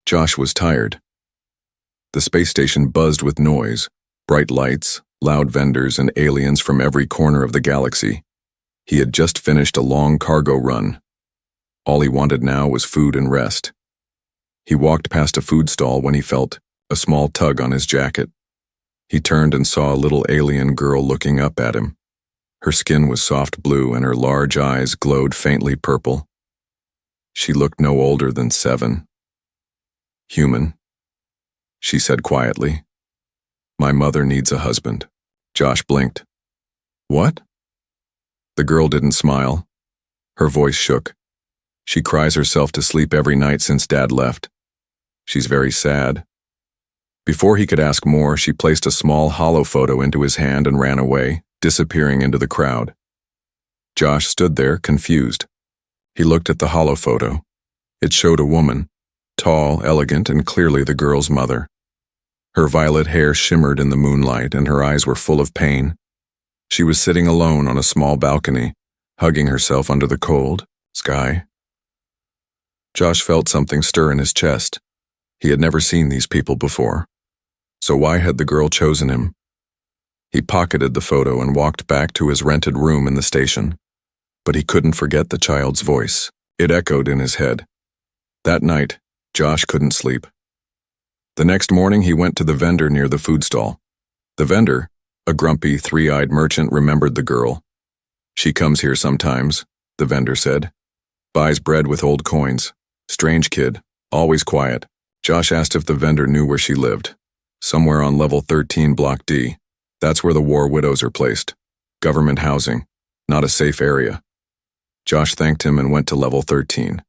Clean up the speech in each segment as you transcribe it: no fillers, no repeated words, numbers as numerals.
Josh was tired. The space station buzzed with noise, bright lights, loud vendors, and aliens from every corner of the galaxy. He had just finished a long cargo run. All he wanted now was food and rest. He walked past a food stall when he felt a small tug on his jacket. He turned and saw a little alien girl looking up at him. Her skin was soft blue and her large eyes glowed faintly purple. She looked no older than 7. "Human," she said quietly. "My mother needs a husband." Josh blinked. "What?" The girl didn't smile. Her voice shook. "She cries herself to sleep every night since Dad left. She's very sad." Before he could ask more, she placed a small hollow photo into his hand and ran away, disappearing into the crowd. Josh stood there, confused. He looked at the hollow photo. It showed a woman, tall, elegant, and clearly the girl's mother. Her violet hair shimmered in the moonlight, and her eyes were full of pain. She was sitting alone on a small balcony, hugging herself under the cold sky. Josh felt something stir in his chest. He had never seen these people before. So why had the girl chosen him? He pocketed the photo and walked back to his rented room in the station. But he couldn't forget the child's voice. It echoed in his head. That night, Josh couldn't sleep. The next morning, he went to the vendor near the food stall. The vendor, a grumpy, 3-eyed merchant, remembered the girl. "She comes here sometimes," the vendor said. "Buys bread with old coins. Strange kid, always quiet." Josh asked if the vendor knew where she lived. "Somewhere on level 13, Block D. That's where the war widows are placed. Government housing, not a safe area." Josh thanked him and went to level 13.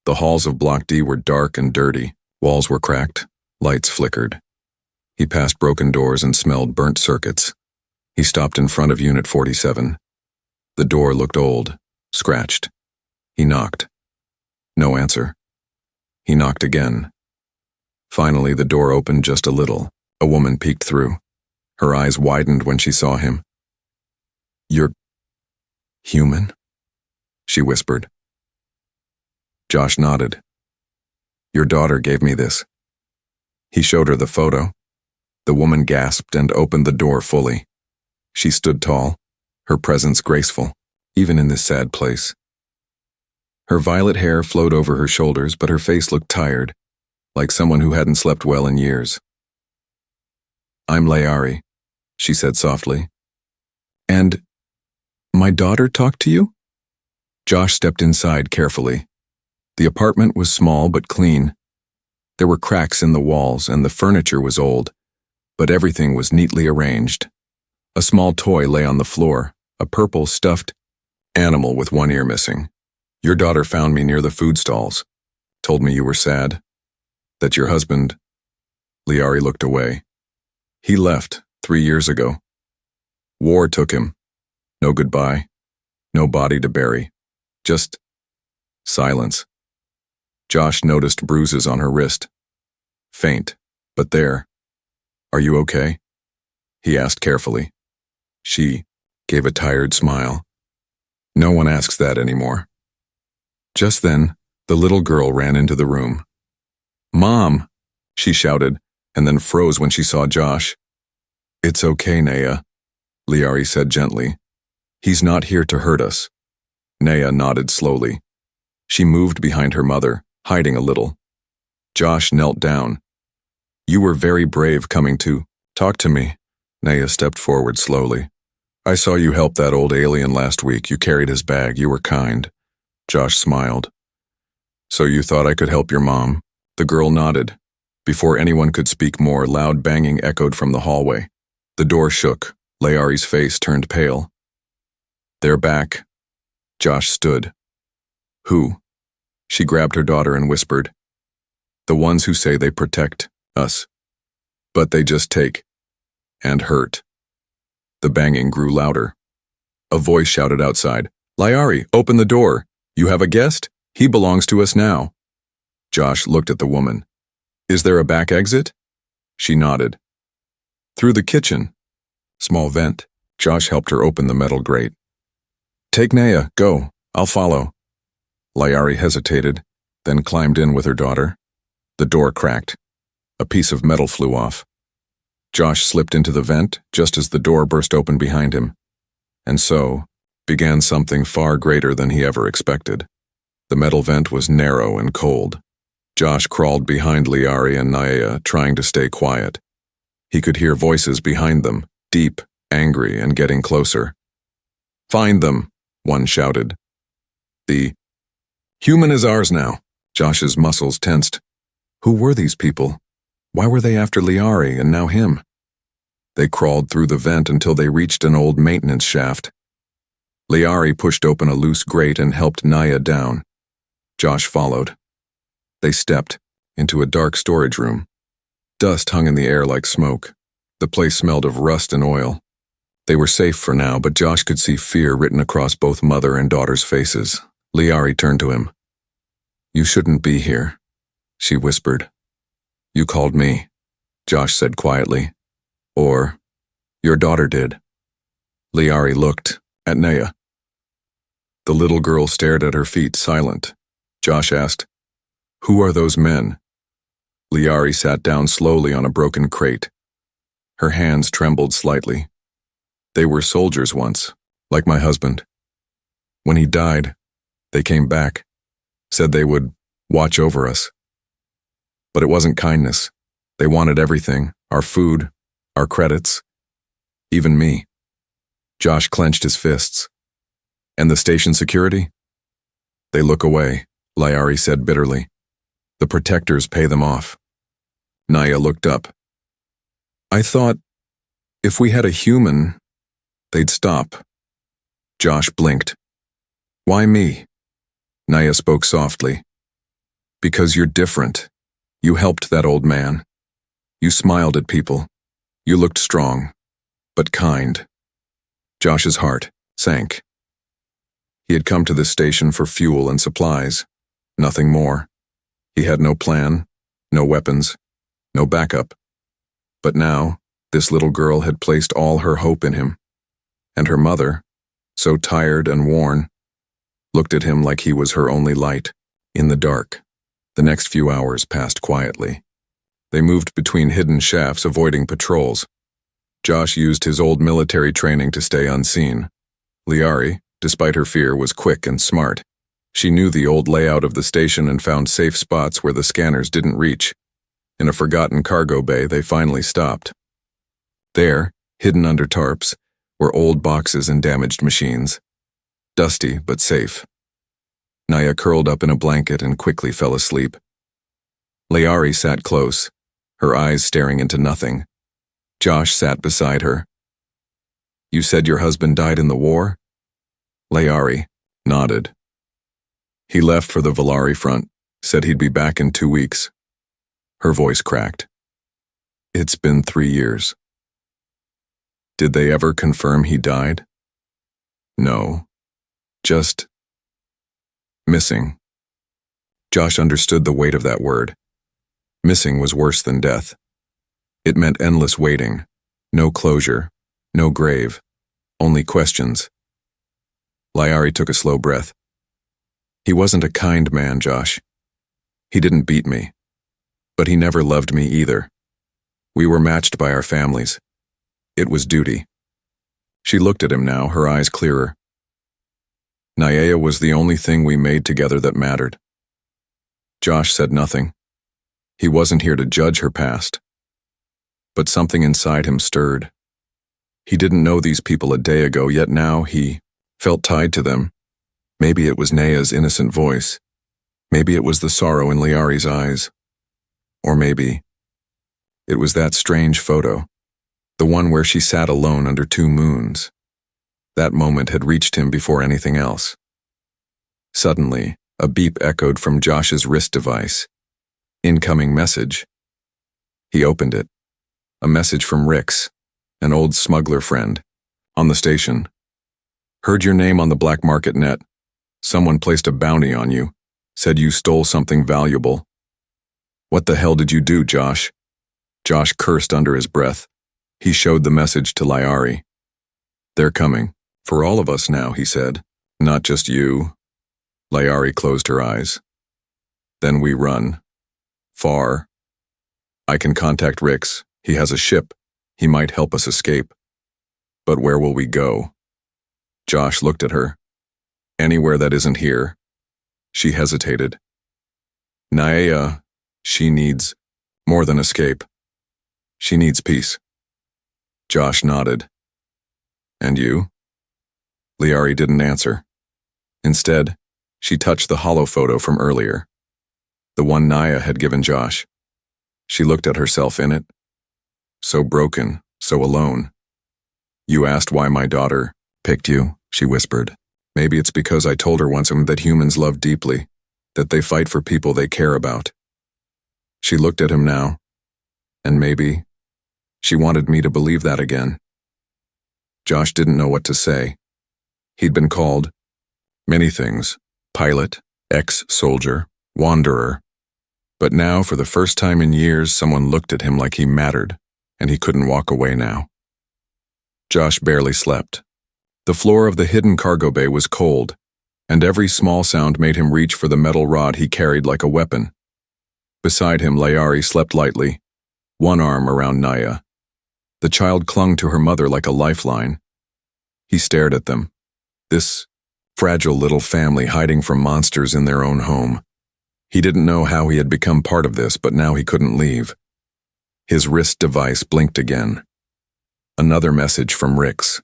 The halls of Block D were dark and dirty. Walls were cracked. Lights flickered. He passed broken doors and smelled burnt circuits. He stopped in front of Unit 47. The door looked old, scratched. He knocked. No answer. He knocked again. Finally, the door opened just a little. A woman peeked through. Her eyes widened when she saw him. "You're human?" she whispered. Josh nodded. "Your daughter gave me this." He showed her the photo. The woman gasped and opened the door fully. She stood tall, her presence graceful, even in this sad place. Her violet hair flowed over her shoulders, but her face looked tired, like someone who hadn't slept well in years. "I'm Layari," she said softly. "And my daughter talked to you?" Josh stepped inside carefully. The apartment was small but clean. There were cracks in the walls and the furniture was old, but everything was neatly arranged. A small toy lay on the floor, a purple stuffed animal with one ear missing. "Your daughter found me near the food stalls. Told me you were sad. That your husband..." Liari looked away. "He left 3 years ago. War took him. No goodbye. No body to bury. Just silence." Josh noticed bruises on her wrist. Faint, but there. "Are you okay?" he asked carefully. She gave a tired smile. No one asks that anymore. Just then, the little girl ran into the room. "Mom!" she shouted, and then froze when she saw Josh. "It's okay, Naya," Liari said gently. "He's not here to hurt us." Naya nodded slowly. She moved behind her mother, hiding a little. Josh knelt down. "You were very brave coming to talk to me." Naya stepped forward slowly. "I saw you help that old alien last week. You carried his bag. You were kind." Josh smiled. "So you thought I could help your mom?" The girl nodded. Before anyone could speak more, loud banging echoed from the hallway. The door shook. Layari's face turned pale. "They're back." Josh stood. "Who?" She grabbed her daughter and whispered. "The ones who say they protect us. But they just take and hurt." The banging grew louder. A voice shouted outside, "Liari, open the door. You have a guest? He belongs to us now." Josh looked at the woman. "Is there a back exit?" She nodded. "Through the kitchen. Small vent." Josh helped her open the metal grate. "Take Naya, go. I'll follow." Layari hesitated, then climbed in with her daughter. The door cracked. A piece of metal flew off. Josh slipped into the vent just as the door burst open behind him. And so began something far greater than he ever expected. The metal vent was narrow and cold. Josh crawled behind Liari and Naya, trying to stay quiet. He could hear voices behind them, deep, angry, and getting closer. "Find them," one shouted. "The human is ours now." Josh's muscles tensed. Who were these people? Why were they after Liari and now him? They crawled through the vent until they reached an old maintenance shaft. Liari pushed open a loose grate and helped Naya down. Josh followed. They stepped into a dark storage room. Dust hung in the air like smoke. The place smelled of rust and oil. They were safe for now, but Josh could see fear written across both mother and daughter's faces. Liari turned to him. "You shouldn't be here," she whispered. "You called me," Josh said quietly. "Or, your daughter did." Liari looked at Naya. The little girl stared at her feet, silent. Josh asked, "Who are those men?" Liari sat down slowly on a broken crate. Her hands trembled slightly. "They were soldiers once, like my husband. When he died, they came back, said they would watch over us. But it wasn't kindness. They wanted everything, our food, our credits, even me." Josh clenched his fists. "And the station security?" "They look away," Liari said bitterly. "The protectors pay them off." Naya looked up. "I thought, if we had a human, they'd stop." Josh blinked. "Why me?" Naya spoke softly. "Because you're different. You helped that old man. You smiled at people. You looked strong, but kind." Josh's heart sank. He had come to this station for fuel and supplies, nothing more. He had no plan, no weapons, no backup. But now, this little girl had placed all her hope in him. And her mother, so tired and worn, looked at him like he was her only light, in the dark. The next few hours passed quietly. They moved between hidden shafts, avoiding patrols. Josh used his old military training to stay unseen. Liari, despite her fear, was quick and smart. She knew the old layout of the station and found safe spots where the scanners didn't reach. In a forgotten cargo bay, they finally stopped. There, hidden under tarps, were old boxes and damaged machines. Dusty, but safe. Naya curled up in a blanket and quickly fell asleep. Liari sat close, her eyes staring into nothing. Josh sat beside her. "You said your husband died in the war?" Liari nodded. "He left for the Valari front, said he'd be back in 2 weeks. Her voice cracked. "It's been 3 years. Did they ever confirm he died?" "No. Just missing." Josh understood the weight of that word. Missing was worse than death. It meant endless waiting, no closure, no grave, only questions. Liari took a slow breath. "He wasn't a kind man, Josh. He didn't beat me. But he never loved me either. We were matched by our families. It was duty." She looked at him now, her eyes clearer. "Naya was the only thing we made together that mattered." Josh said nothing. He wasn't here to judge her past. But something inside him stirred. He didn't know these people a day ago, yet now he felt tied to them. Maybe it was Naya's innocent voice. Maybe it was the sorrow in Liari's eyes. Or maybe it was that strange photo, the one where she sat alone under 2 moons. That moment had reached him before anything else. Suddenly, a beep echoed from Josh's wrist device. Incoming message. He opened it. A message from Rix, an old smuggler friend, on the station. "Heard your name on the black market net. Someone placed a bounty on you, said you stole something valuable." "What the hell did you do, Josh?" Josh cursed under his breath. He showed the message to Liari. "They're coming. For all of us now," he said. "Not just you." Liari closed her eyes. "Then we run. Far. I can contact Rix. He has a ship. He might help us escape. But where will we go? Josh looked at her. Anywhere that isn't here. She hesitated. Naea, she needs more than escape. She needs peace. Josh nodded. And you? Liari didn't answer. Instead, she touched the hollow photo from earlier. The one Naya had given Josh. She looked at herself in it. So broken, so alone. You asked why my daughter picked you, she whispered. Maybe it's because I told her once that humans love deeply, that they fight for people they care about. She looked at him now, and maybe she wanted me to believe that again. Josh didn't know what to say. He'd been called many things: pilot, ex-soldier, wanderer. But now, for the first time in years, someone looked at him like he mattered, and he couldn't walk away now. Josh barely slept. The floor of the hidden cargo bay was cold, and every small sound made him reach for the metal rod he carried like a weapon. Beside him, Liari slept lightly, one arm around Naya. The child clung to her mother like a lifeline. He stared at them. This fragile little family hiding from monsters in their own home. He didn't know how he had become part of this, but now he couldn't leave. His wrist device blinked again. Another message from Rix.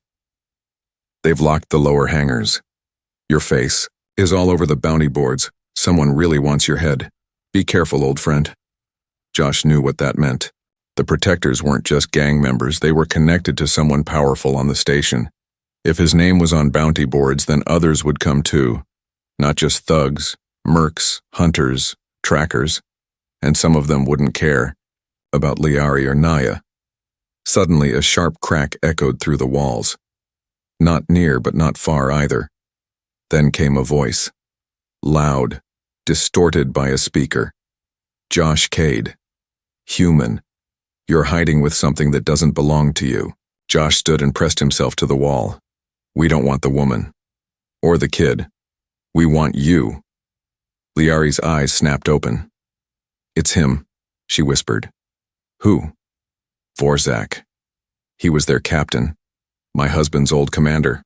They've locked the lower hangars. Your face is all over the bounty boards. Someone really wants your head. Be careful, old friend. Josh knew what that meant. The protectors weren't just gang members, they were connected to someone powerful on the station. If his name was on bounty boards, then others would come too. Not just thugs, mercs, hunters, trackers, and some of them wouldn't care about Liari or Naya. Suddenly, a sharp crack echoed through the walls. Not near, but not far either. Then came a voice. Loud, distorted by a speaker. Josh Cade. Human. You're hiding with something that doesn't belong to you. Josh stood and pressed himself to the wall. We don't want the woman. Or the kid. We want you. Liari's eyes snapped open. It's him, she whispered. Who? Vorzak. He was their captain. My husband's old commander.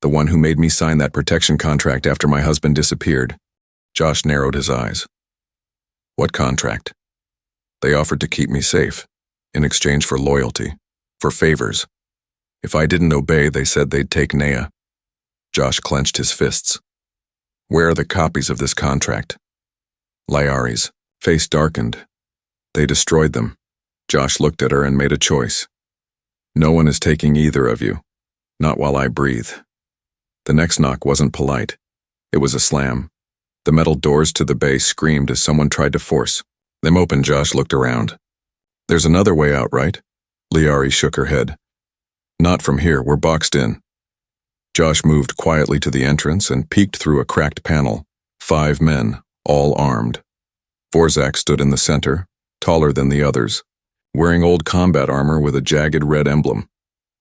The one who made me sign that protection contract after my husband disappeared. Josh narrowed his eyes. What contract? They offered to keep me safe, in exchange for loyalty, for favors. If I didn't obey, they said they'd take Nea. Josh clenched his fists. Where are the copies of this contract? Liari's face darkened. They destroyed them. Josh looked at her and made a choice. No one is taking either of you. Not while I breathe. The next knock wasn't polite. It was a slam. The metal doors to the bay screamed as someone tried to force them open. Josh looked around. There's another way out, right? Liari shook her head. Not from here, we're boxed in. Josh moved quietly to the entrance and peeked through a cracked panel. 5 men, all armed. Vorzak stood in the center, taller than the others, wearing old combat armor with a jagged red emblem.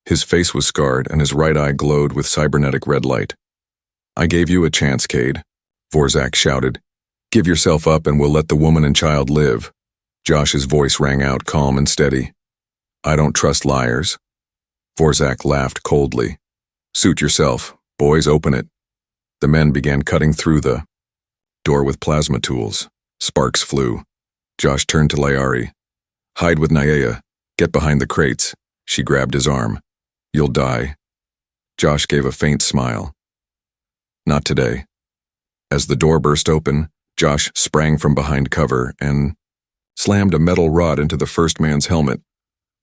His face was scarred and his right eye glowed with cybernetic red light. I gave you a chance, Cade, Vorzak shouted. Give yourself up and we'll let the woman and child live. Josh's voice rang out calm and steady. I don't trust liars. Vorzak laughed coldly. Suit yourself. Boys, open it. The men began cutting through the door with plasma tools. Sparks flew. Josh turned to Liari. Hide with Naya. Get behind the crates. She grabbed his arm. You'll die. Josh gave a faint smile. Not today. As the door burst open, Josh sprang from behind cover and slammed a metal rod into the first man's helmet.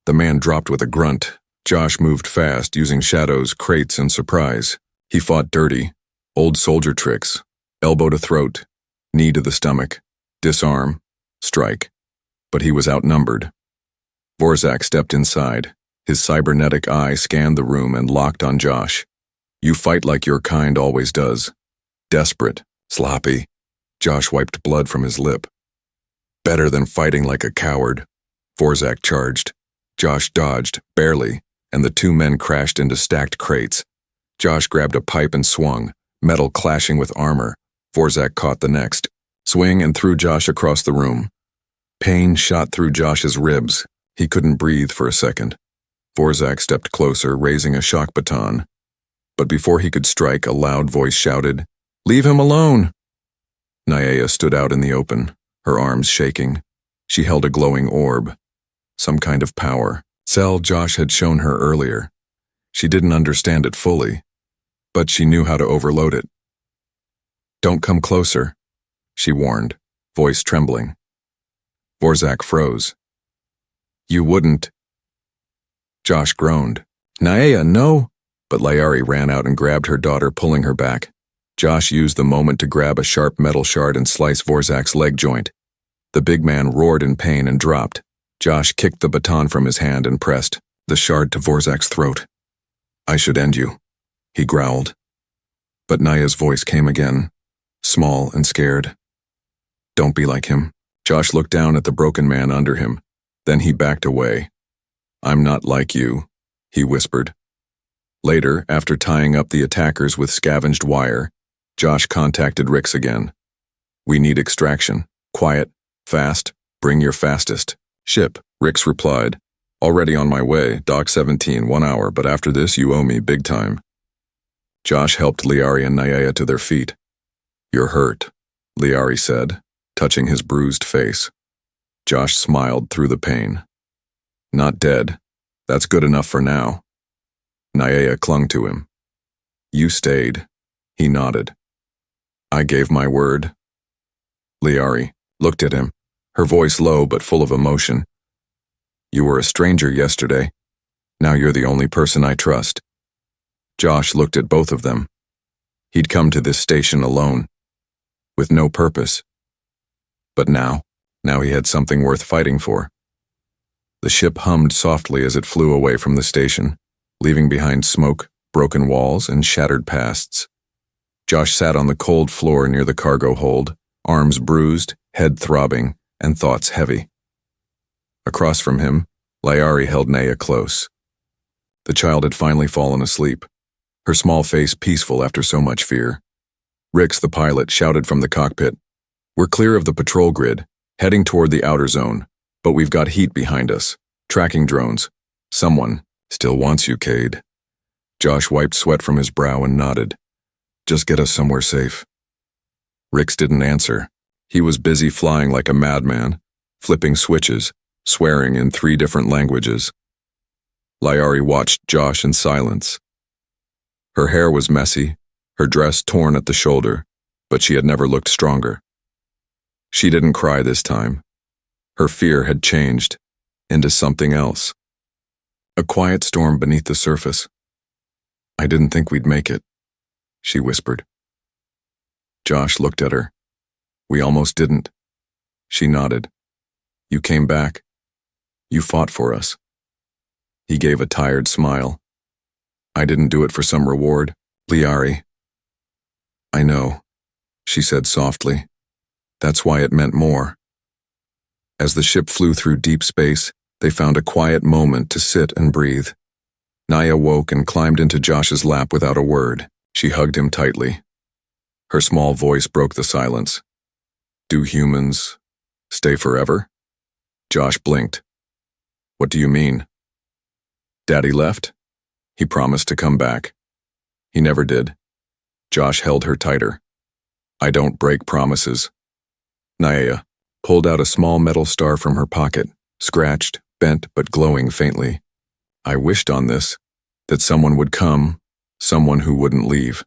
The man dropped with a grunt. Josh moved fast, using shadows, crates, and surprise. He fought dirty. Old soldier tricks. Elbow to throat. Knee to the stomach. Disarm. Strike. But he was outnumbered. Vorzak stepped inside. His cybernetic eye scanned the room and locked on Josh. You fight like your kind always does. Desperate. Sloppy. Josh wiped blood from his lip. Better than fighting like a coward. Vorzak charged. Josh dodged, barely, and the 2 men crashed into stacked crates. Josh grabbed a pipe and swung, metal clashing with armor. Vorzak caught the next. Swing and threw Josh across the room. Pain shot through Josh's ribs. He couldn't breathe for a second. Vorzak stepped closer, raising a shock baton. But before he could strike, a loud voice shouted, "Leave him alone!" Nyea stood out in the open, her arms shaking. She held a glowing orb, some kind of power. Cell Josh had shown her earlier. She didn't understand it fully, but she knew how to overload it. "Don't come closer," she warned, voice trembling. Vorzak froze. "You wouldn't." Josh groaned. "Nyea, no!" But Layari ran out and grabbed her daughter, pulling her back. Josh used the moment to grab a sharp metal shard and slice Vorzak's leg joint. The big man roared in pain and dropped. Josh kicked the baton from his hand and pressed the shard to Vorzak's throat. "I should end you," he growled. But Nyaya's voice came again, small and scared. "Don't be like him." Josh looked down at the broken man under him. Then he backed away. "I'm not like you," he whispered. Later, after tying up the attackers with scavenged wire, Josh contacted Rix again. "We need extraction. Quiet. Fast. Bring your fastest ship," Rix replied. "Already on my way. Dock 17, 1 hour, but after this you owe me big time." Josh helped Liari and Nyea to their feet. "You're hurt," Liari said, touching his bruised face. Josh smiled through the pain. "Not dead. That's good enough for now." Nyea clung to him. "You stayed." He nodded. "I gave my word." Liari looked at him, her voice low but full of emotion. "You were a stranger yesterday. Now you're the only person I trust." Josh looked at both of them. He'd come to this station alone, with no purpose. But now he had something worth fighting for. The ship hummed softly as it flew away from the station, leaving behind smoke, broken walls, and shattered pasts. Josh sat on the cold floor near the cargo hold, arms bruised, head throbbing, and thoughts heavy. Across from him, Layari held Nyea close. The child had finally fallen asleep, her small face peaceful after so much fear. Rix, the pilot, shouted from the cockpit, "We're clear of the patrol grid, heading toward the outer zone, but we've got heat behind us. Tracking drones. Someone still wants you, Cade." Josh wiped sweat from his brow and nodded. "Just get us somewhere safe." Rix didn't answer. He was busy flying like a madman, flipping switches, swearing in 3 different languages. Layari watched Josh in silence. Her hair was messy, her dress torn at the shoulder, but she had never looked stronger. She didn't cry this time. Her fear had changed into something else. A quiet storm beneath the surface. "I didn't think we'd make it," she whispered. Josh looked at her. "We almost didn't." She nodded. "You came back. You fought for us." He gave a tired smile. "I didn't do it for some reward, Liari." "I know," she said softly. "That's why it meant more." As the ship flew through deep space, they found a quiet moment to sit and breathe. Nyea woke and climbed into Josh's lap without a word. She hugged him tightly. Her small voice broke the silence. "Do humans stay forever?" Josh blinked. "What do you mean?" "Daddy left. He promised to come back. He never did." Josh held her tighter. "I don't break promises." Nyea pulled out a small metal star from her pocket, scratched, bent but glowing faintly. "I wished on this, that someone would come, someone who wouldn't leave."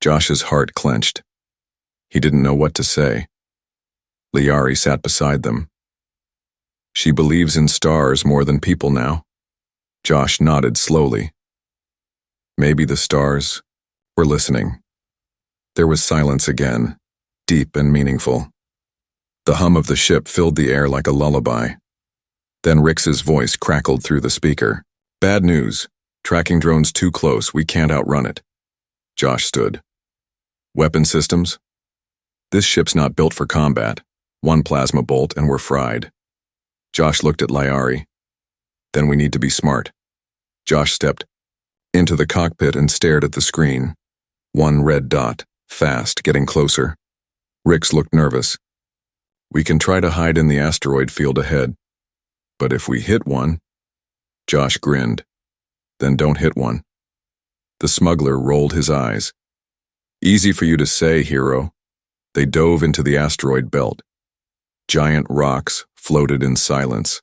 Josh's heart clenched. He didn't know what to say. Liari sat beside them. "She believes in stars more than people now." Josh nodded slowly. Maybe the stars were listening. There was silence again, deep and meaningful. The hum of the ship filled the air like a lullaby. Then Rix's voice crackled through the speaker. "Bad news. Tracking drones too close. We can't outrun it." Josh stood. "Weapon systems? This ship's not built for combat. 1 plasma bolt and we're fried." Josh looked at Liari. "Then we need to be smart." Josh stepped into the cockpit and stared at the screen. 1 red dot, fast, getting closer. Rix looked nervous. We can try to hide in the asteroid field ahead. But if we hit one, Josh grinned. Then don't hit one. The smuggler rolled his eyes. Easy for you to say, hero. They dove into the asteroid belt. Giant rocks floated in silence,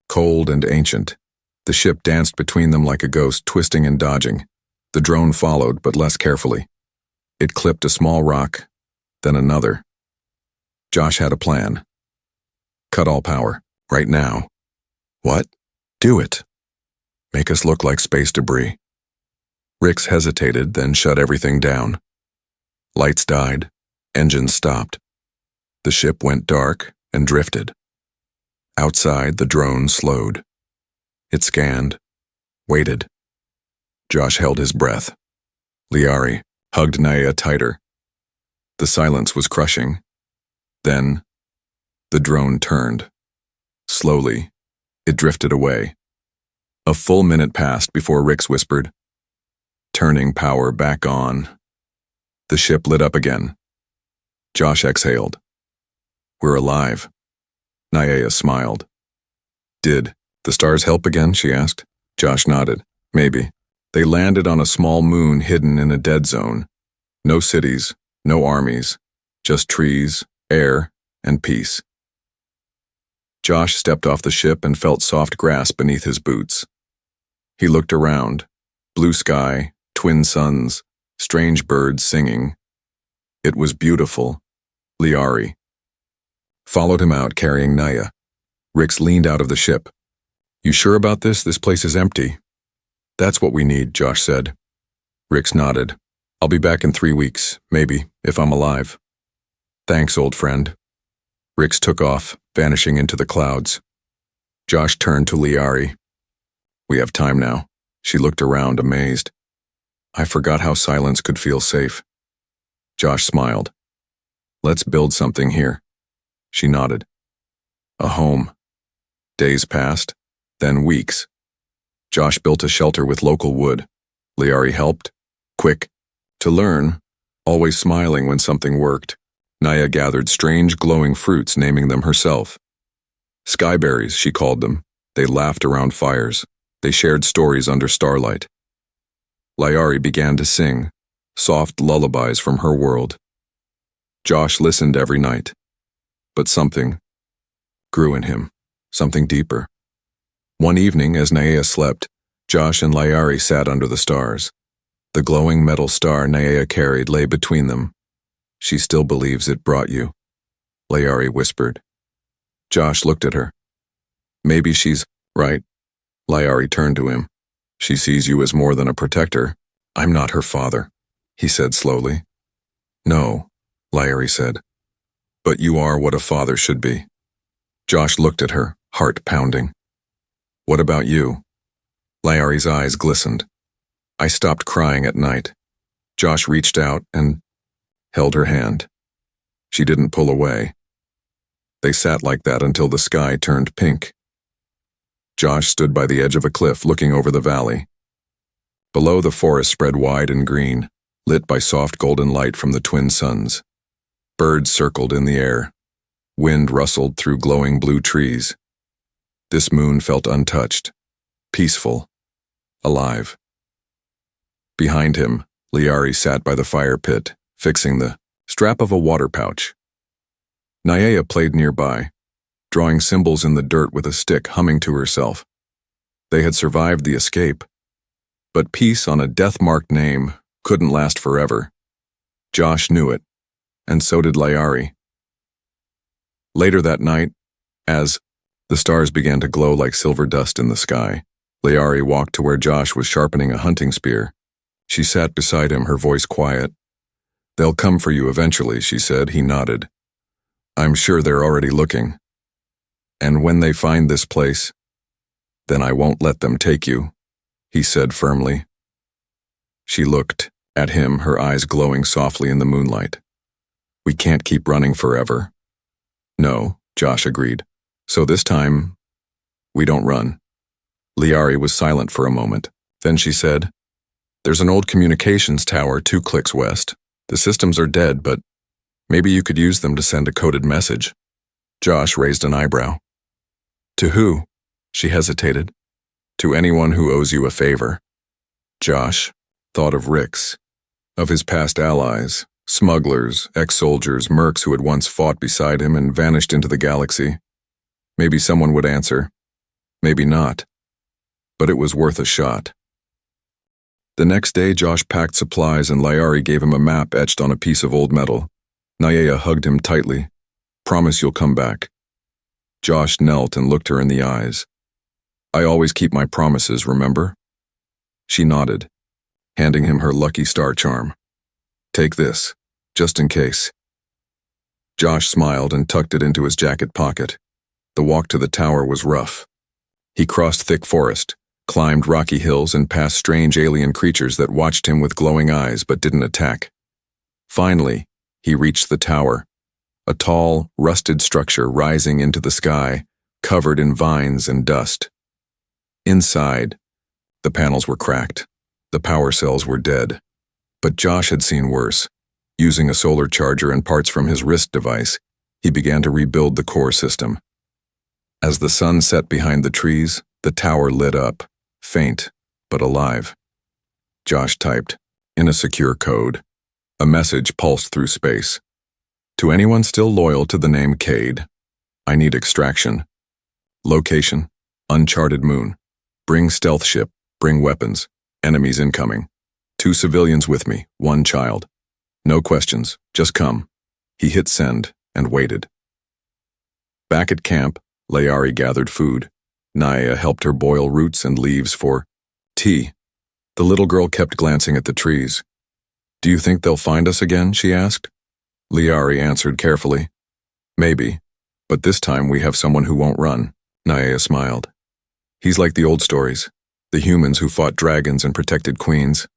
cold and ancient. The ship danced between them like a ghost, twisting and dodging. The drone followed, but less carefully. It clipped a small rock, then another. Josh had a plan. Cut all power, right now. What? Do it. Make us look like space debris. Rix hesitated, then shut everything down. Lights died, engines stopped. The ship went dark and drifted. Outside, the drone slowed. It scanned, waited. Josh held his breath. Liari hugged Naya tighter. The silence was crushing. Then, the drone turned. Slowly, it drifted away. A full minute passed before Rix whispered, "Turning power back on." The ship lit up again. Josh exhaled. "We're alive." Naya smiled. "Did the stars help again?" she asked. Josh nodded. "Maybe." They landed on a small moon hidden in a dead zone. No cities, no armies, just trees, air, and peace. Josh stepped off the ship and felt soft grass beneath his boots. He looked around. Blue sky, twin suns, strange birds singing. It was beautiful. Liari followed him out, carrying Naya. Rix leaned out of the ship. "You sure about this? This place is empty." "That's what we need," Josh said. Rix nodded. "I'll be back in 3 weeks, maybe, if I'm alive." "Thanks, old friend." Rix took off, vanishing into the clouds. Josh turned to Liari. "We have time now." She looked around, amazed. "I forgot how silence could feel safe." Josh smiled. "Let's build something here." She nodded. "A home." Days passed, then weeks. Josh built a shelter with local wood. Liari helped, quick, to learn, always smiling when something worked. Naya gathered strange glowing fruits, naming them herself. Skyberries, she called them. They laughed around fires. They shared stories under starlight. Liari began to sing, soft lullabies from her world. Josh listened every night. But something grew in him, something deeper. One evening, as Naya slept, Josh and Liari sat under the stars. The glowing metal star Naya carried lay between them. "She still believes it brought you," Liari whispered. Josh looked at her. "Maybe she's right." Liari turned to him. "She sees you as more than a protector." "I'm not her father," he said slowly. "No," Liari said. "But you are what a father should be." Josh looked at her, heart pounding. "What about you?" Liari's eyes glistened. "I stopped crying at night." Josh reached out and held her hand. She didn't pull away. They sat like that until the sky turned pink. Josh stood by the edge of a cliff looking over the valley. Below, the forest spread wide and green, lit by soft golden light from the twin suns. Birds circled in the air. Wind rustled through glowing blue trees. This moon felt untouched, peaceful, alive. Behind him, Liari sat by the fire pit, fixing the strap of a water pouch. Naya played nearby, drawing symbols in the dirt with a stick, humming to herself. They had survived the escape. But peace on a death-marked name couldn't last forever. Josh knew it, and so did Liari. Later that night, as the stars began to glow like silver dust in the sky, Liari walked to where Josh was sharpening a hunting spear. She sat beside him, her voice quiet. "They'll come for you eventually," she said. He nodded. "I'm sure they're already looking. And when they find this place, then I won't let them take you," he said firmly. She looked at him, her eyes glowing softly in the moonlight. "We can't keep running forever." "No," Josh agreed. "So this time, we don't run." Liari was silent for a moment. Then she said, "There's an old communications tower 2 clicks west. The systems are dead, but maybe you could use them to send a coded message." Josh raised an eyebrow. To who? She hesitated. To anyone who owes you a favor. Josh thought of Rick's, of his past allies, smugglers, ex-soldiers, mercs who had once fought beside him and vanished into the galaxy. Maybe someone would answer. Maybe not. But it was worth a shot. The next day, Josh packed supplies and Liari gave him a map etched on a piece of old metal. Naya hugged him tightly. Promise you'll come back. Josh knelt and looked her in the eyes. I always keep my promises, remember? She nodded, handing him her lucky star charm. Take this, just in case. Josh smiled and tucked it into his jacket pocket. The walk to the tower was rough. He crossed thick forest, climbed rocky hills and passed strange alien creatures that watched him with glowing eyes but didn't attack. Finally, he reached the tower, a tall, rusted structure rising into the sky, covered in vines and dust. Inside, the panels were cracked. The power cells were dead. But Josh had seen worse. Using a solar charger and parts from his wrist device, he began to rebuild the core system. As the sun set behind the trees, the tower lit up, faint but alive. Josh typed, in a secure code. A message pulsed through space. To anyone still loyal to the name Cade, I need extraction. Location, uncharted moon. Bring stealth ship, bring weapons. Enemies incoming. 2 civilians with me, 1 child. No questions, just come. He hit send and waited. Back at camp, Liari gathered food. Naya helped her boil roots and leaves for tea. The little girl kept glancing at the trees. Do you think they'll find us again, she asked. Liari answered carefully. Maybe, but this time we have someone who won't run. Naya smiled. He's like the old stories, the humans who fought dragons and protected queens.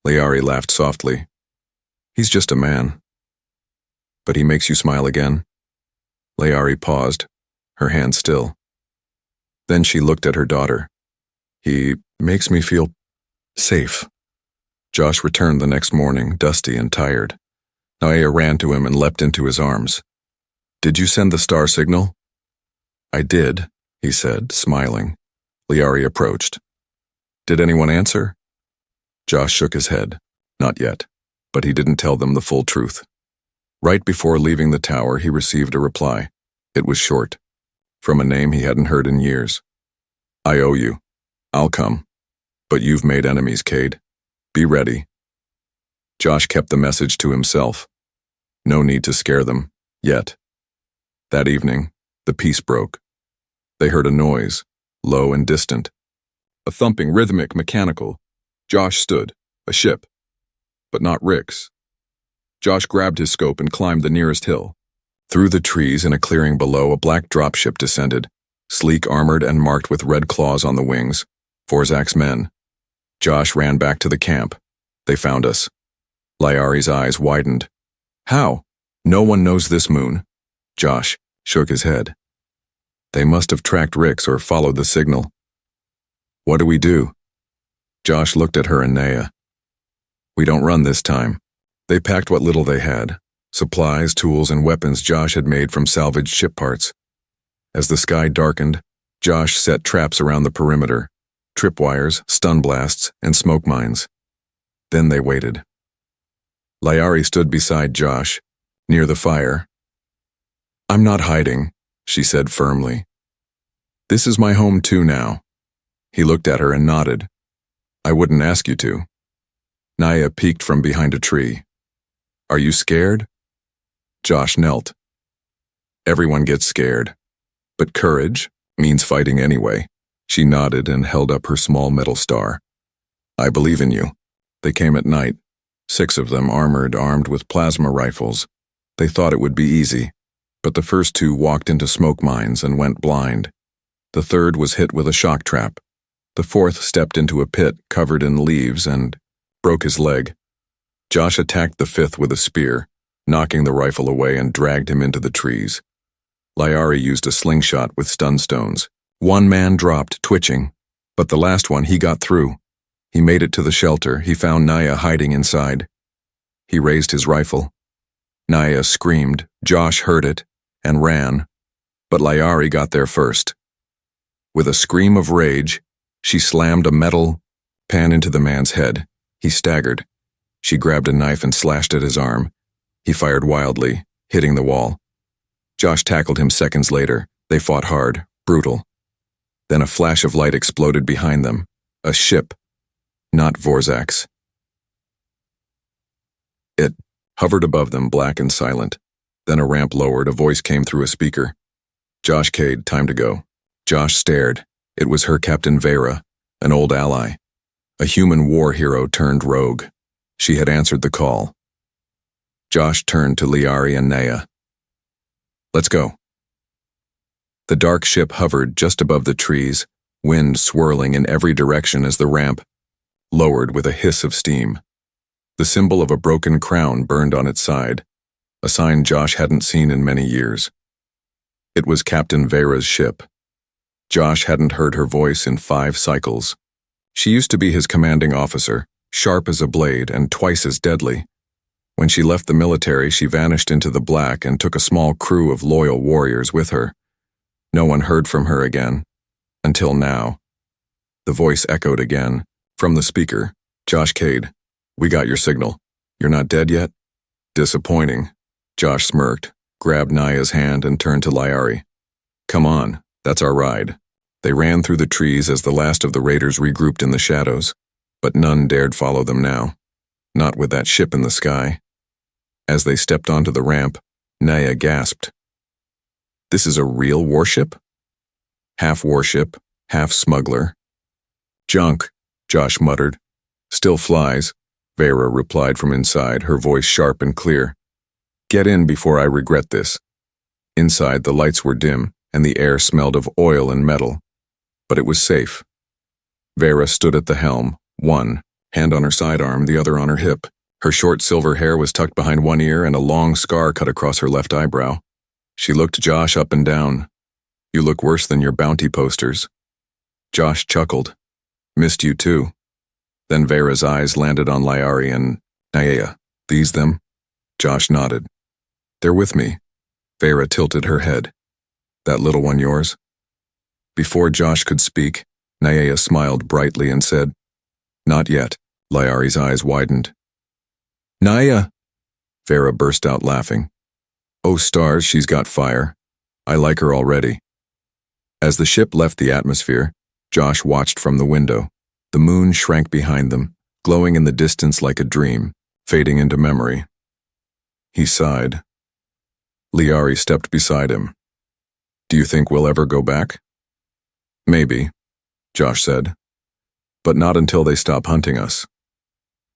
Liari laughed softly. He's just a man. But he makes you smile again? Liari paused, her hand still. Then she looked at her daughter. He makes me feel safe. Josh returned the next morning, dusty and tired. Naya ran to him and leapt into his arms. Did you send the star signal? I did, he said, smiling. Liari approached. Did anyone answer? Josh shook his head. Not yet, but he didn't tell them the full truth. Right before leaving the tower, he received a reply. It was short, from a name he hadn't heard in years. I owe you. I'll come. But you've made enemies, Cade. Be ready. Josh kept the message to himself. No need to scare them, yet. That evening, the peace broke. They heard a noise, low and distant. A thumping, rhythmic, mechanical. Josh stood, a ship. But not Rick's. Josh grabbed his scope and climbed the nearest hill. Through the trees in a clearing below, a black dropship descended, sleek, armored, and marked with red claws on the wings. Forzak's men. Josh ran back to the camp. They found us. Liari's eyes widened. How? No one knows this moon. Josh shook his head. They must have tracked Rick's or followed the signal. What do we do? Josh looked at her and Naya. We don't run this time. They packed what little they had. Supplies, tools, and weapons Josh had made from salvaged ship parts. As the sky darkened, Josh set traps around the perimeter. Tripwires, stun blasts, and smoke mines. Then they waited. Liari stood beside Josh, near the fire. I'm not hiding, she said firmly. This is my home too now. He looked at her and nodded. I wouldn't ask you to. Naya peeked from behind a tree. Are you scared? Josh knelt. Everyone gets scared. But courage means fighting anyway. She nodded and held up her small metal star. I believe in you. They came at night. 6 of them armed with plasma rifles. They thought it would be easy. But the first 2 walked into smoke mines and went blind. The 3rd was hit with a shock trap. The 4th stepped into a pit covered in leaves and broke his leg. Josh attacked the 5th with a spear, knocking the rifle away and dragged him into the trees. Liari used a slingshot with stun stones. 1 man dropped, twitching, but the last one he got through. He made it to the shelter. He found Naya hiding inside. He raised his rifle. Naya screamed. Josh heard it and ran, But Liari got there first. With a scream of rage, she slammed a metal pan into the man's head. He staggered. She grabbed a knife and slashed at his arm. He fired wildly, hitting the wall. Josh tackled him seconds later. They fought hard, brutal. Then a flash of light exploded behind them. A ship, not Vorzak's. It hovered above them, black and silent. Then a ramp lowered. A voice came through a speaker. "Josh Cade, time to go." Josh stared. It was her Captain Vera, an old ally. A human war hero turned rogue. She had answered the call. Josh turned to Liari and Naya. "Let's go." The dark ship hovered just above the trees, wind swirling in every direction as the ramp lowered with a hiss of steam. The symbol of a broken crown burned on its side, a sign Josh hadn't seen in many years. It was Captain Vera's ship. Josh hadn't heard her voice in 5 cycles. She used to be his commanding officer, sharp as a blade and twice as deadly. When she left the military, she vanished into the black and took a small crew of loyal warriors with her. No one heard from her again. Until now. The voice echoed again. From the speaker, "Josh Cade, we got your signal. You're not dead yet?" "Disappointing." Josh smirked, grabbed Naya's hand and turned to Liari. "Come on, that's our ride." They ran through the trees as the last of the raiders regrouped in the shadows, but none dared follow them now. Not with that ship in the sky. As they stepped onto the ramp, Naya gasped. "This is a real warship?" "Half warship, half smuggler." "Junk," Josh muttered. "Still flies," Vera replied from inside, her voice sharp and clear. "Get in before I regret this." Inside, the lights were dim, and the air smelled of oil and metal. But it was safe. Vera stood at the helm, one hand on her sidearm, the other on her hip. Her short silver hair was tucked behind one ear and a long scar cut across her left eyebrow. She looked Josh up and down. "You look worse than your bounty posters." Josh chuckled. "Missed you too." Then Vera's eyes landed on Liari and Naya. "These them?" Josh nodded. "They're with me." Vera tilted her head. "That little one yours?" Before Josh could speak, Naya smiled brightly and said, "Not yet." Liari's eyes widened. "Naya!" Vera burst out laughing. "Oh stars, she's got fire. I like her already." As the ship left the atmosphere, Josh watched from the window. The moon shrank behind them, glowing in the distance like a dream, fading into memory. He sighed. Liari stepped beside him. "Do you think we'll ever go back?" "Maybe," Josh said. "But not until they stop hunting us."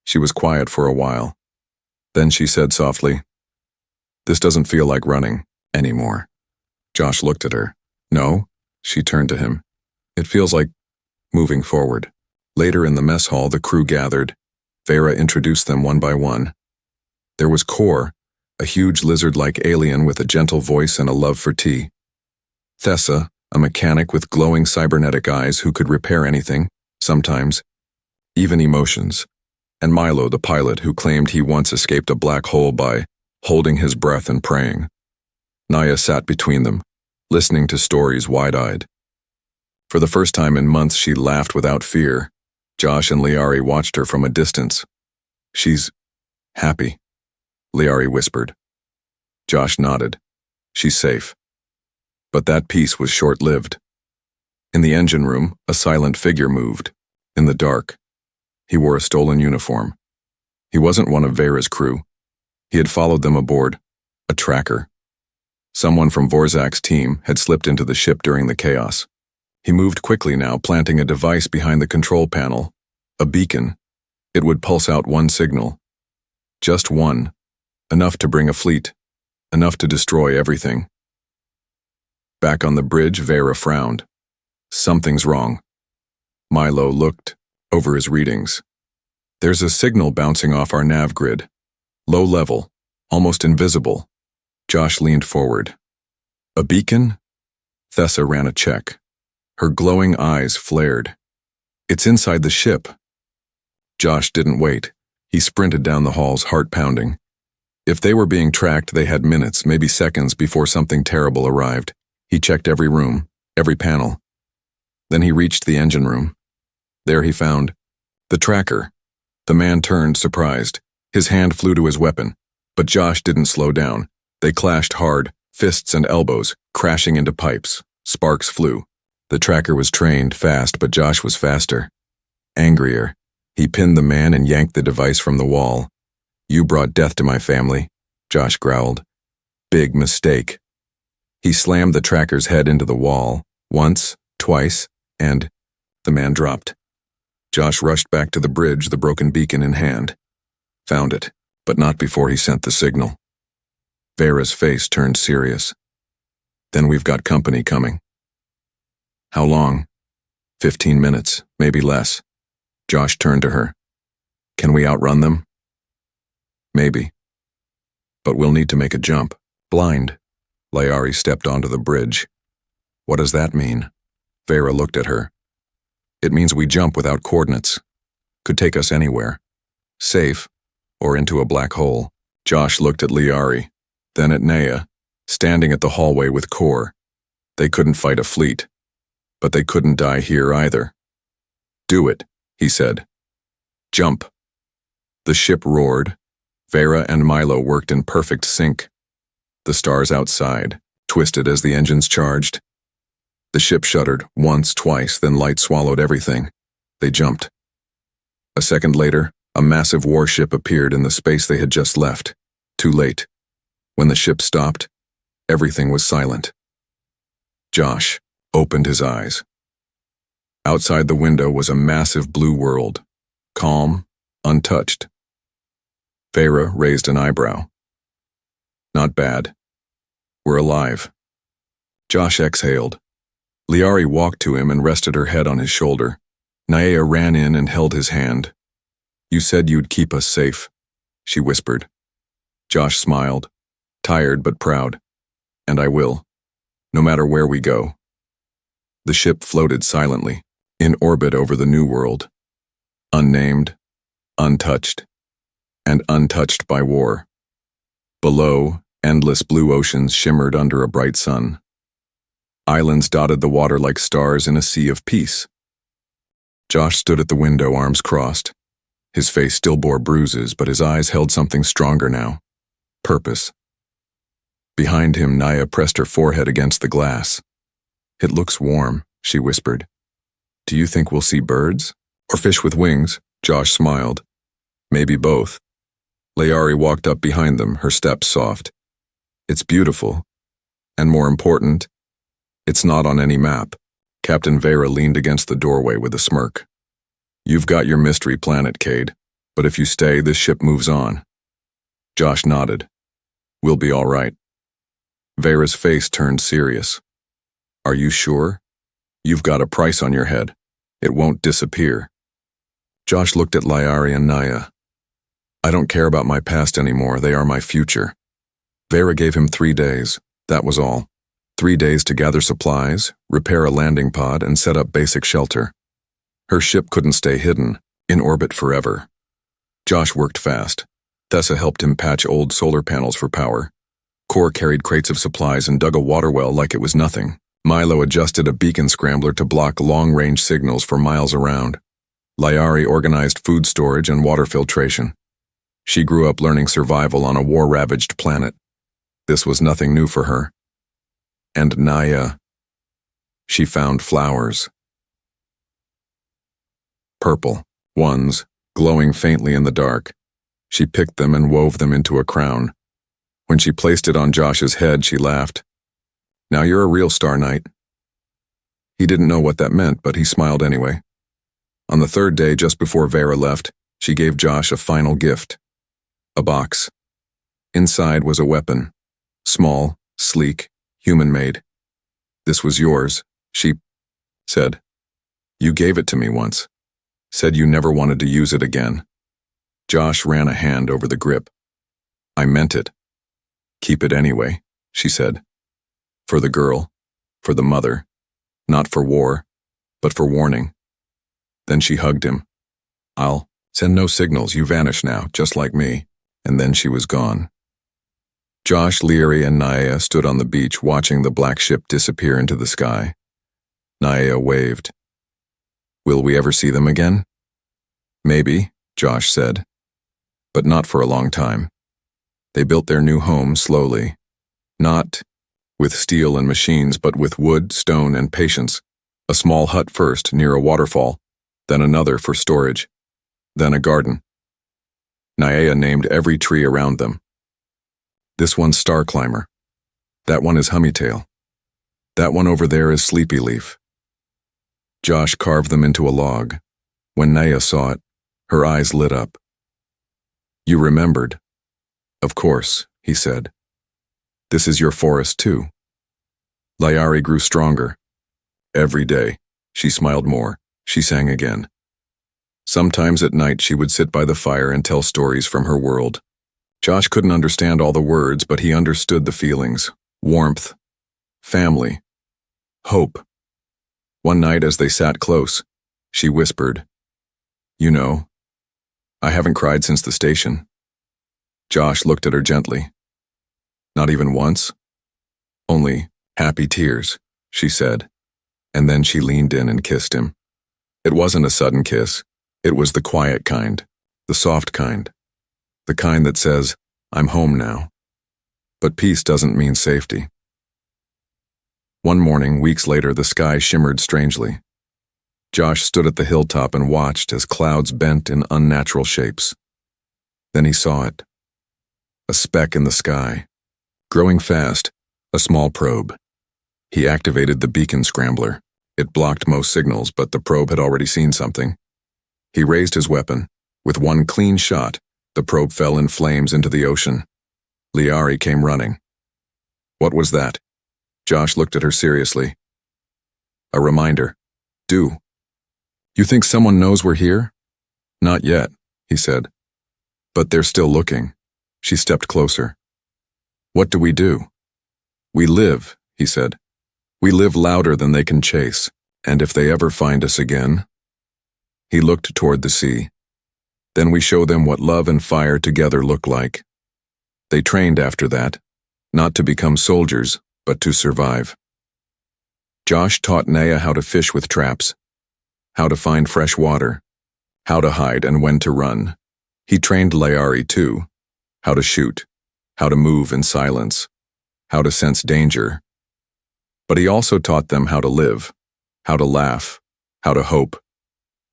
She was quiet for a while. Then she said softly, "This doesn't feel like running anymore." Josh looked at her. "No?" She turned to him. "It feels like moving forward." Later in the mess hall, the crew gathered. Vera introduced them one by one. There was Kor, a huge lizard-like alien with a gentle voice and a love for tea. Thessa, a mechanic with glowing cybernetic eyes who could repair anything, sometimes, even emotions. And Milo, the pilot who claimed he once escaped a black hole by holding his breath and praying. Naya sat between them, listening to stories wide-eyed. For the first time in months, she laughed without fear. Josh and Liari watched her from a distance. "She's happy," Liari whispered. Josh nodded. "She's safe." But that peace was short-lived. In the engine room, a silent figure moved, in the dark. He wore a stolen uniform. He wasn't one of Vera's crew. He had followed them aboard, a tracker. Someone from Vorzak's team had slipped into the ship during the chaos. He moved quickly now, planting a device behind the control panel, a beacon. It would pulse out one signal. Just one. Enough to bring a fleet. Enough to destroy everything. Back on the bridge, Vera frowned. Something's wrong. Milo looked over his readings. There's a signal bouncing off our nav grid. Low level, almost invisible. Josh leaned forward. A beacon? Thessa ran a check. Her glowing eyes flared. It's inside the ship. Josh didn't wait. He sprinted down the halls, heart pounding. If they were being tracked, they had minutes, maybe seconds, before something terrible arrived. He checked every room, every panel. Then he reached the engine room. There he found the tracker. The man turned, surprised. His hand flew to his weapon, but Josh didn't slow down. They clashed hard, fists and elbows, crashing into pipes. Sparks flew. The tracker was trained, fast, but Josh was faster. Angrier, he pinned the man and yanked the device from the wall. "You brought death to my family," Josh growled. "Big mistake." He slammed the tracker's head into the wall, once, twice, and the man dropped. Josh rushed back to the bridge, the broken beacon in hand. Found it, but not before he sent the signal. Vera's face turned serious. "Then we've got company coming." "How long?" 15 minutes, maybe less. Josh turned to her. "Can we outrun them?" "Maybe. But we'll need to make a jump." "Blind." Layari stepped onto the bridge. "What does that mean?" Vera looked at her. "It means we jump without coordinates. Could take us anywhere. Safe, or into a black hole." Josh looked at Layari, then at Naya, standing at the hallway with Kor. They couldn't fight a fleet, but they couldn't die here either. "Do it," he said. "Jump." The ship roared. Vera and Milo worked in perfect sync. The stars outside twisted as the engines charged. The ship shuddered, once, twice, then light swallowed everything. They jumped. A second later, a massive warship appeared in the space they had just left. Too late. When the ship stopped, everything was silent. Josh opened his eyes. Outside the window was a massive blue world, calm, untouched. Vera raised an eyebrow. "Not bad. We're alive." Josh exhaled. Liari walked to him and rested her head on his shoulder. Naya ran in and held his hand. "You said you'd keep us safe," she whispered. Josh smiled, tired but proud. "And I will, no matter where we go." The ship floated silently, in orbit over the new world. Unnamed, untouched, and untouched by war. Below, endless blue oceans shimmered under a bright sun. Islands dotted the water like stars in a sea of peace. Josh stood at the window, arms crossed. His face still bore bruises, but his eyes held something stronger now. Purpose. Behind him, Naya pressed her forehead against the glass. "It looks warm," she whispered. "Do you think we'll see birds? Or fish with wings?" Josh smiled. "Maybe both." Layari walked up behind them, her steps soft. "It's beautiful. And more important, it's not on any map." Captain Vera leaned against the doorway with a smirk. "You've got your mystery planet, Cade, but if you stay, this ship moves on." Josh nodded. "We'll be all right." Vera's face turned serious. "Are you sure? You've got a price on your head. It won't disappear." Josh looked at Layari and Naya. "I don't care about my past anymore, they are my future." Vera gave him 3 days, that was all. 3 days to gather supplies, repair a landing pod, and set up basic shelter. Her ship couldn't stay hidden, in orbit forever. Josh worked fast. Thessa helped him patch old solar panels for power. Kor carried crates of supplies and dug a water well like it was nothing. Milo adjusted a beacon scrambler to block long-range signals for miles around. Layari organized food storage and water filtration. She grew up learning survival on a war-ravaged planet. This was nothing new for her. And Naya, she found flowers. Purple ones, glowing faintly in the dark. She picked them and wove them into a crown. When she placed it on Josh's head, she laughed. "Now you're a real Star Knight." He didn't know what that meant, but he smiled anyway. On the 3rd day, just before Vera left, she gave Josh a final gift. A box. Inside was a weapon. Small, sleek, human-made. "This was yours," she said. "You gave it to me once. Said you never wanted to use it again." Josh ran a hand over the grip. "I meant it." "Keep it anyway," she said. "For the girl, for the mother, not for war, but for warning." Then she hugged him. "I'll send no signals, you vanish now, just like me." And then she was gone. Josh, Leary, and Naya stood on the beach watching the black ship disappear into the sky. Naya waved. Will we ever see them again? Maybe, Josh said. But not for a long time. They built their new home slowly. Not with steel and machines, but with wood, stone, and patience. A small hut first near a waterfall, then another for storage, then a garden. Naya named every tree around them. This one's Star Climber. That one is Hummytail. That one over there is Sleepy Leaf. Josh carved them into a log. When Naya saw it, her eyes lit up. You remembered. Of course, he said. This is your forest too. Leary grew stronger. Every day, she smiled more. She sang again. Sometimes at night she would sit by the fire and tell stories from her world. Josh couldn't understand all the words, but he understood the feelings. Warmth, family, hope. One night as they sat close, she whispered, You know, I haven't cried since the station. Josh looked at her gently. Not even once? Only happy tears, she said, and then she leaned in and kissed him. It wasn't a sudden kiss. It was the quiet kind, the soft kind, the kind that says, I'm home now. But peace doesn't mean safety. One morning, weeks later, the sky shimmered strangely. Josh stood at the hilltop and watched as clouds bent in unnatural shapes. Then he saw it. A speck in the sky. Growing fast, a small probe. He activated the beacon scrambler. It blocked most signals, but the probe had already seen something. He raised his weapon. With one clean shot, the probe fell in flames into the ocean. Leary came running. What was that? Josh looked at her seriously. A reminder. Do. You think someone knows we're here? Not yet, he said. But they're still looking. She stepped closer. What do? We live, he said. We live louder than they can chase, and if they ever find us again... He looked toward the sea. Then we show them what love and fire together look like. They trained after that, not to become soldiers, but to survive. Josh taught Naya how to fish with traps, how to find fresh water, how to hide and when to run. He trained Leary too, how to shoot, how to move in silence, how to sense danger. But he also taught them how to live, how to laugh, how to hope.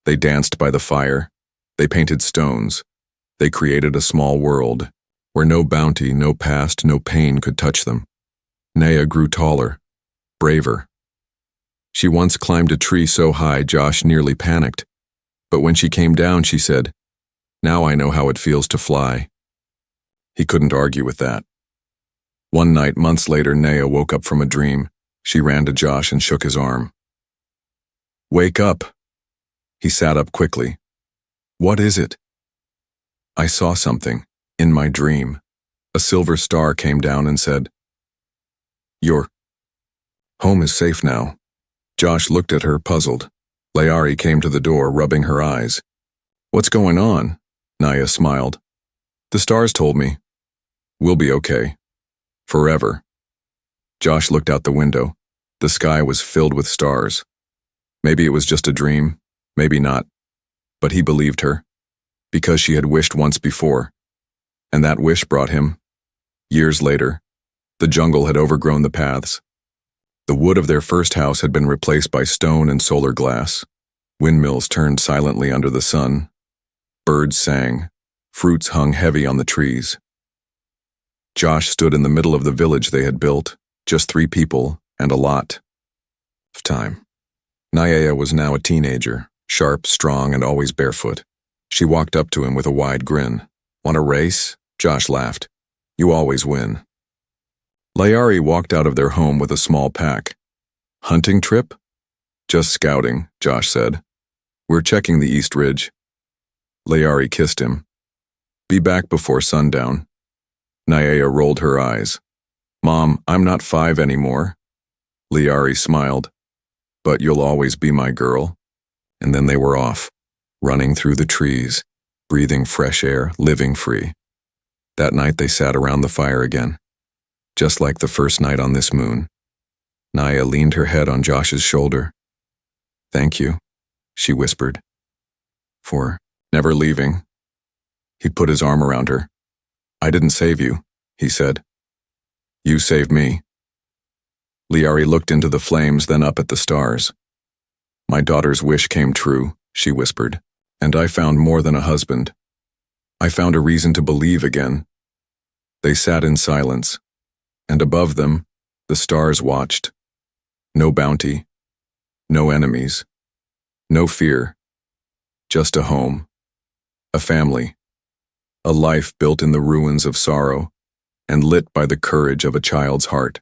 They danced by the fire. They painted stones. They created a small world where no bounty, no past, no pain could touch them. Naya grew taller, braver. She once climbed a tree so high Josh nearly panicked. But when she came down, she said, Now I know how it feels to fly. He couldn't argue with that. One night, months later, Naya woke up from a dream. She ran to Josh and shook his arm. Wake up. He sat up quickly. What is it? I saw something, in my dream. A silver star came down and said, Your home is safe now. Josh looked at her, puzzled. Leary came to the door, rubbing her eyes. What's going on? Naya smiled. The stars told me. We'll be okay. Forever. Josh looked out the window. The sky was filled with stars. Maybe it was just a dream, maybe not. But he believed her, because she had wished once before. And that wish brought him, years later, the jungle had overgrown the paths. The wood of their first house had been replaced by stone and solar glass. Windmills turned silently under the sun. Birds sang. Fruits hung heavy on the trees. Josh stood in the middle of the village they had built, just 3 people and a lot of time. Naya was now a teenager, sharp, strong, and always barefoot. She walked up to him with a wide grin. Want a race? Josh laughed. You always win. Leary walked out of their home with a small pack. Hunting trip? Just scouting, Josh said. We're checking the East Ridge. Leary kissed him. Be back before sundown. Naya rolled her eyes. Mom, I'm not 5 anymore. Leary smiled. But you'll always be my girl. And then they were off, running through the trees, breathing fresh air, living free. That night they sat around the fire again. just like the first night on this moon. Naya leaned her head on Josh's shoulder. "Thank you," she whispered, "for never leaving." He put his arm around her. "I didn't save you," he said. "You saved me." Liari looked into the flames, then up at the stars. "My daughter's wish came true," she whispered, "and I found more than a husband. I found a reason to believe again." They sat in silence, and above them, the stars watched. No bounty, no enemies, no fear, just a home, a family, a life built in the ruins of sorrow and lit by the courage of a child's heart.